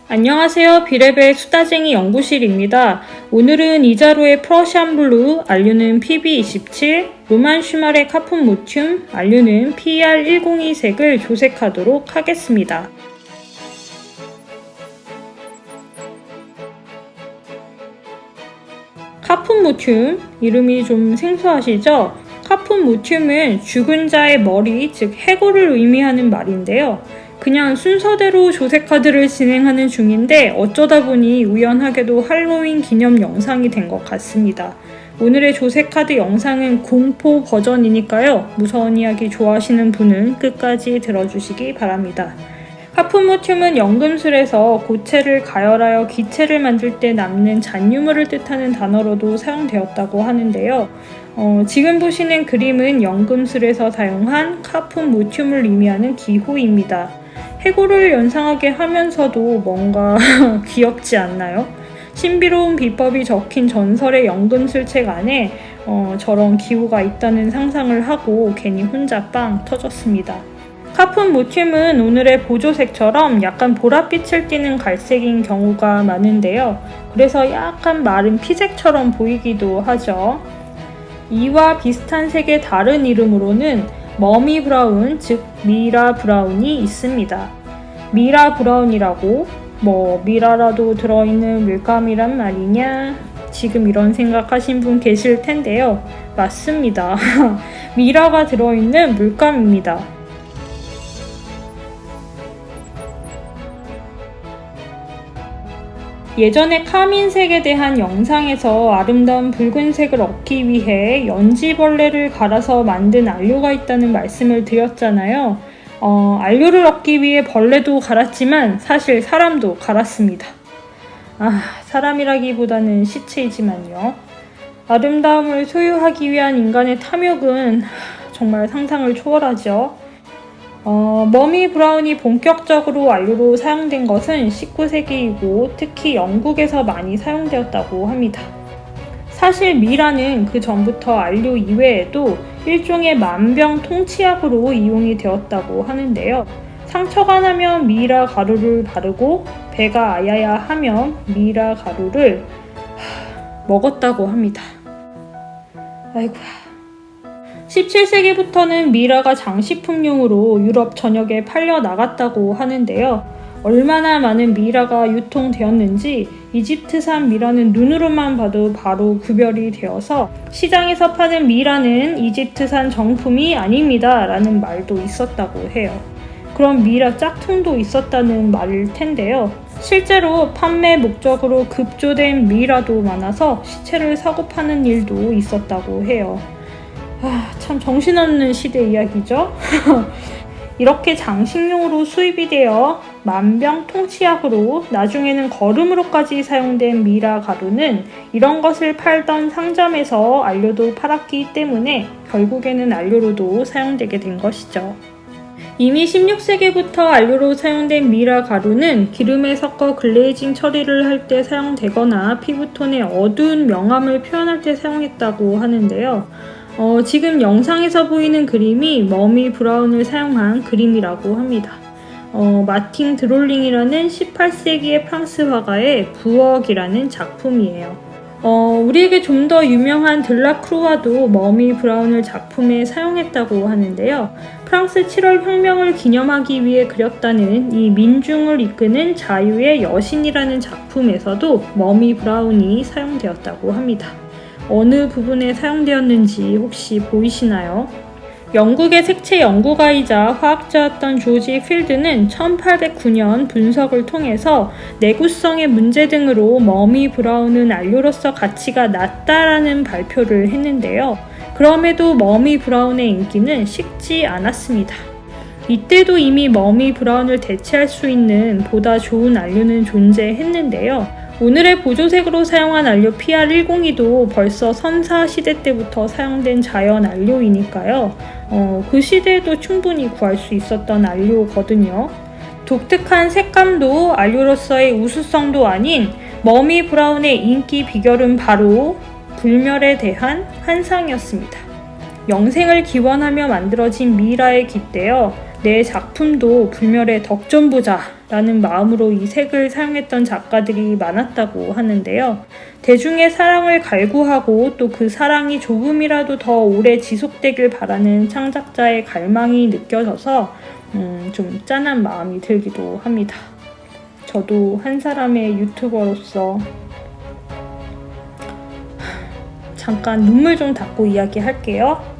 안녕하세요. 비레벨 수다쟁이 연구실입니다. 오늘은 이자로의 프러시안 블루, 알류는 PB27, 로만 슈말의 카폰 모튬, 알류는 PER102 색을 조색하도록 하겠습니다. 카폰 모튬, 이름이 좀 생소하시죠? 카폰 모튬은 죽은 자의 머리, 즉 해골을 의미하는 말인데요. 그냥 순서대로 조색 카드를 진행하는 중인데 어쩌다 보니 우연하게도 할로윈 기념 영상이 된 것 같습니다. 오늘의 조색 카드 영상은 공포 버전이니까요. 무서운 이야기 좋아하시는 분은 끝까지 들어주시기 바랍니다. 카폰 모튬은 연금술에서 고체를 가열하여 기체를 만들 때 남는 잔유물을 뜻하는 단어로도 사용되었다고 하는데요. 지금 보시는 그림은 연금술에서 사용한 카폰 모튬을 의미하는 기호입니다. 해골을 연상하게 하면서도 뭔가 귀엽지 않나요? 신비로운 비법이 적힌 전설의 연금술 책 안에 저런 기호가 있다는 상상을 하고 괜히 혼자 빵 터졌습니다. 카폰 모튬은 오늘의 보조색처럼 약간 보랏빛을 띠는 갈색인 경우가 많은데요. 그래서 약간 마른 피색처럼 보이기도 하죠. 이와 비슷한 색의 다른 이름으로는 머미 브라운, 즉 미라 브라운이 있습니다. 미라 브라운이라고? 미라라도 들어있는 물감이란 말이냐? 지금 이런 생각하신 분 계실 텐데요. 맞습니다. 미라가 들어있는 물감입니다. 예전에 카민색에 대한 영상에서 아름다운 붉은색을 얻기 위해 연지벌레를 갈아서 만든 안료가 있다는 말씀을 드렸잖아요. 안료를 얻기 위해 벌레도 갈았지만 사실 사람도 갈았습니다. 사람이라기보다는 시체이지만요. 아름다움을 소유하기 위한 인간의 탐욕은 정말 상상을 초월하죠. 머미 브라운이 본격적으로 안료로 사용된 것은 19세기이고 특히 영국에서 많이 사용되었다고 합니다. 사실 미라는 그 전부터 안료 이외에도 일종의 만병통치약으로 이용이 되었다고 하는데요. 상처가 나면 미라 가루를 바르고 배가 아야야 하면 미라 가루를 먹었다고 합니다. 아이고야. 17세기부터는 미라가 장식품용으로 유럽 전역에 팔려 나갔다고 하는데요. 얼마나 많은 미라가 유통되었는지 이집트산 미라는 눈으로만 봐도 바로 구별이 되어서 시장에서 파는 미라는 이집트산 정품이 아닙니다 라는 말도 있었다고 해요. 그럼 미라 짝퉁도 있었다는 말일 텐데요. 실제로 판매 목적으로 급조된 미라도 많아서 시체를 사고 파는 일도 있었다고 해요. 참 정신없는 시대 이야기죠? 이렇게 장식용으로 수입이 되어 만병통치약으로 나중에는 거름으로까지 사용된 미라 가루는 이런 것을 팔던 상점에서 안료도 팔았기 때문에 결국에는 안료로도 사용되게 된 것이죠. 이미 16세기부터 안료로 사용된 미라 가루는 기름에 섞어 글레이징 처리를 할 때 사용되거나 피부톤의 어두운 명암을 표현할 때 사용했다고 하는데요. 지금 영상에서 보이는 그림이 머미 브라운을 사용한 그림이라고 합니다. 마틴 드롤링이라는 18세기의 프랑스 화가의 부엌이라는 작품이에요. 우리에게 좀 더 유명한 들라크루아도 머미 브라운을 작품에 사용했다고 하는데요. 프랑스 7월 혁명을 기념하기 위해 그렸다는 이 민중을 이끄는 자유의 여신이라는 작품에서도 머미 브라운이 사용되었다고 합니다. 어느 부분에 사용되었는지 혹시 보이시나요? 영국의 색채 연구가이자 화학자였던 조지 필드는 1809년 분석을 통해서 내구성의 문제 등으로 머미 브라운은 안료로서 가치가 낮다라는 발표를 했는데요. 그럼에도 머미 브라운의 인기는 식지 않았습니다. 이때도 이미 머미 브라운을 대체할 수 있는 보다 좋은 안료는 존재했는데요. 오늘의 보조색으로 사용한 안료 PR102도 벌써 선사 시대 때부터 사용된 자연 안료이니까요. 그 시대에도 충분히 구할 수 있었던 안료거든요. 독특한 색감도 안료로서의 우수성도 아닌 머미 브라운의 인기 비결은 바로 불멸에 대한 환상이었습니다. 영생을 기원하며 만들어진 미라의 깃대여 내 작품도 불멸의 덕 좀 보자 라는 마음으로 이 색을 사용했던 작가들이 많았다고 하는데요. 대중의 사랑을 갈구하고 또 그 사랑이 조금이라도 더 오래 지속되길 바라는 창작자의 갈망이 느껴져서 좀 짠한 마음이 들기도 합니다. 저도 한 사람의 유튜버로서 잠깐 눈물 좀 닦고 이야기할게요.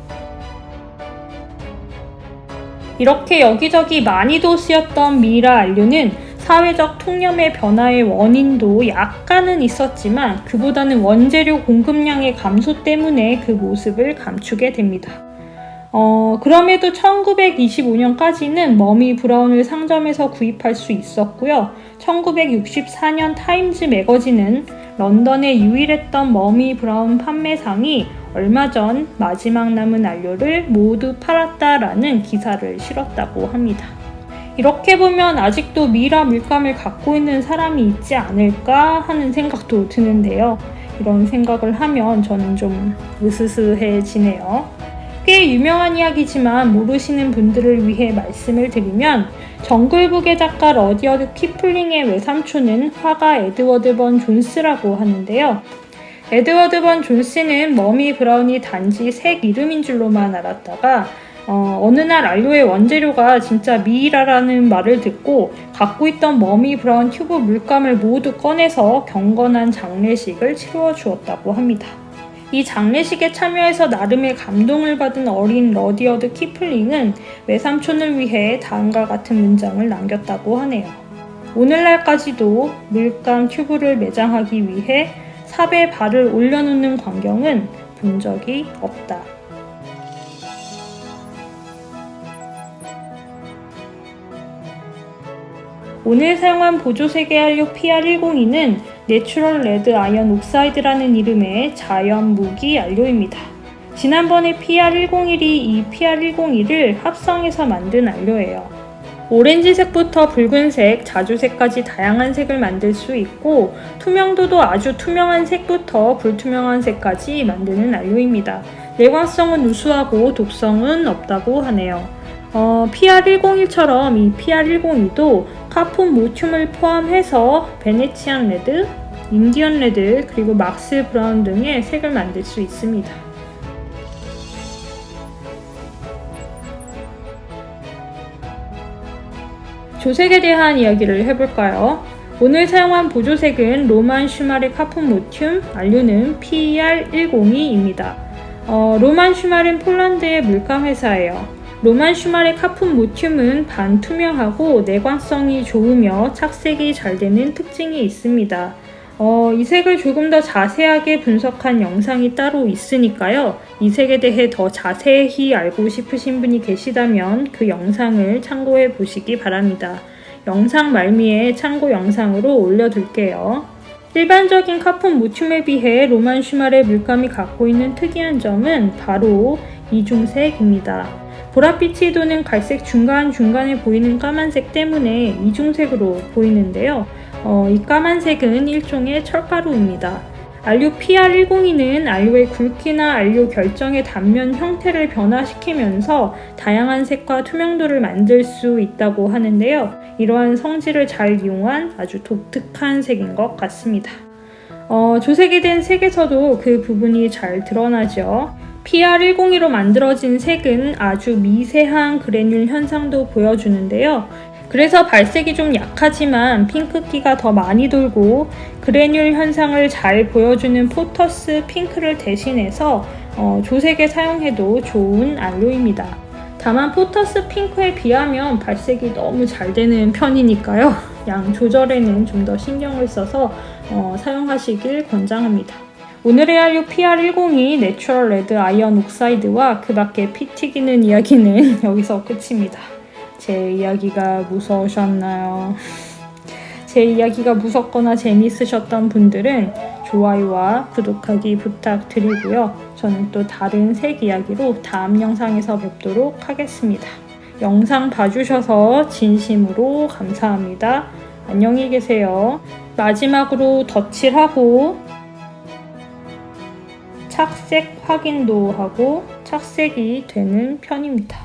이렇게 여기저기 많이도 쓰였던 미이라 안료는 사회적 통념의 변화의 원인도 약간은 있었지만 그보다는 원재료 공급량의 감소 때문에 그 모습을 감추게 됩니다. 그럼에도 1925년까지는 머미 브라운을 상점에서 구입할 수 있었고요. 1964년 타임즈 매거진은 런던에 유일했던 머미 브라운 판매상이 얼마 전 마지막 남은 안료를 모두 팔았다라는 기사를 실었다고 합니다. 이렇게 보면 아직도 미이라 물감을 갖고 있는 사람이 있지 않을까 하는 생각도 드는데요. 이런 생각을 하면 저는 좀 으스스해지네요. 꽤 유명한 이야기지만 모르시는 분들을 위해 말씀을 드리면 정글북의 작가 러디어드 키플링의 외삼촌은 화가 에드워드 번 존스라고 하는데요. 에드워드 번 존스는 머미 브라운이 단지 색 이름인 줄로만 알았다가 어느 날 안료의 원재료가 진짜 미이라라는 말을 듣고 갖고 있던 머미 브라운 튜브 물감을 모두 꺼내서 경건한 장례식을 치루어 주었다고 합니다. 이 장례식에 참여해서 나름의 감동을 받은 어린 러디어드 키플링은 외삼촌을 위해 다음과 같은 문장을 남겼다고 하네요. 오늘날까지도 물감 튜브를 매장하기 위해 삽에 발을 올려놓는 광경은 본 적이 없다. 오늘 사용한 보조색의 안료 PR102는 내추럴 레드 아이언 옥사이드라는 이름의 자연 무기 안료입니다. 지난번에 PR101이 이 PR102를 합성해서 만든 안료예요. 오렌지색부터 붉은색, 자주색까지 다양한 색을 만들 수 있고 투명도도 아주 투명한 색부터 불투명한 색까지 만드는 안료입니다. 내광성은 우수하고 독성은 없다고 하네요. PR101처럼 이 PR102도 카폰 모튬을 포함해서 베네치안 레드, 인디언 레드, 그리고 막스 브라운 등의 색을 만들 수 있습니다. 조색에 대한 이야기를 해볼까요? 오늘 사용한 보조색은 로만 슈마르 카폰 모튬, 안료는 PR102입니다. 로만 슈마르는 폴란드의 물감 회사예요. 로만 슈마르 카폰 모튬은 반투명하고 내광성이 좋으며 착색이 잘 되는 특징이 있습니다. 이 색을 조금 더 자세하게 분석한 영상이 따로 있으니까요. 이 색에 대해 더 자세히 알고 싶으신 분이 계시다면 그 영상을 참고해 보시기 바랍니다. 영상 말미에 참고 영상으로 올려둘게요. 일반적인 카폰 모튬에 비해 로만 슈마르의 물감이 갖고 있는 특이한 점은 바로 이중색입니다. 보랏빛이 도는 갈색 중간중간에 보이는 까만색 때문에 이중색으로 보이는데요. 이 까만색은 일종의 철가루입니다. 안료 PR102는 안료의 굵기나 안료 결정의 단면 형태를 변화시키면서 다양한 색과 투명도를 만들 수 있다고 하는데요. 이러한 성질을 잘 이용한 아주 독특한 색인 것 같습니다. 조색이 된 색에서도 그 부분이 잘 드러나죠. PR102로 만들어진 색은 아주 미세한 그래뉼 현상도 보여주는데요. 그래서 발색이 좀 약하지만 핑크기가 더 많이 돌고 그래뉼 현상을 잘 보여주는 포터스 핑크를 대신해서 조색에 사용해도 좋은 안료입니다. 다만 포터스 핑크에 비하면 발색이 너무 잘 되는 편이니까요. 양 조절에는 좀 더 신경을 써서 사용하시길 권장합니다. 오늘의 안료 PR102 내추럴 레드 아이언 옥사이드와 그 밖에 피 튀기는 이야기는 여기서 끝입니다. 제 이야기가 무서우셨나요? 제 이야기가 무섭거나 재미있으셨던 분들은 좋아요와 구독하기 부탁드리고요. 저는 또 다른 색 이야기로 다음 영상에서 뵙도록 하겠습니다. 영상 봐주셔서 진심으로 감사합니다. 안녕히 계세요. 마지막으로 덧칠하고 착색 확인도 하고 착색이 되는 편입니다.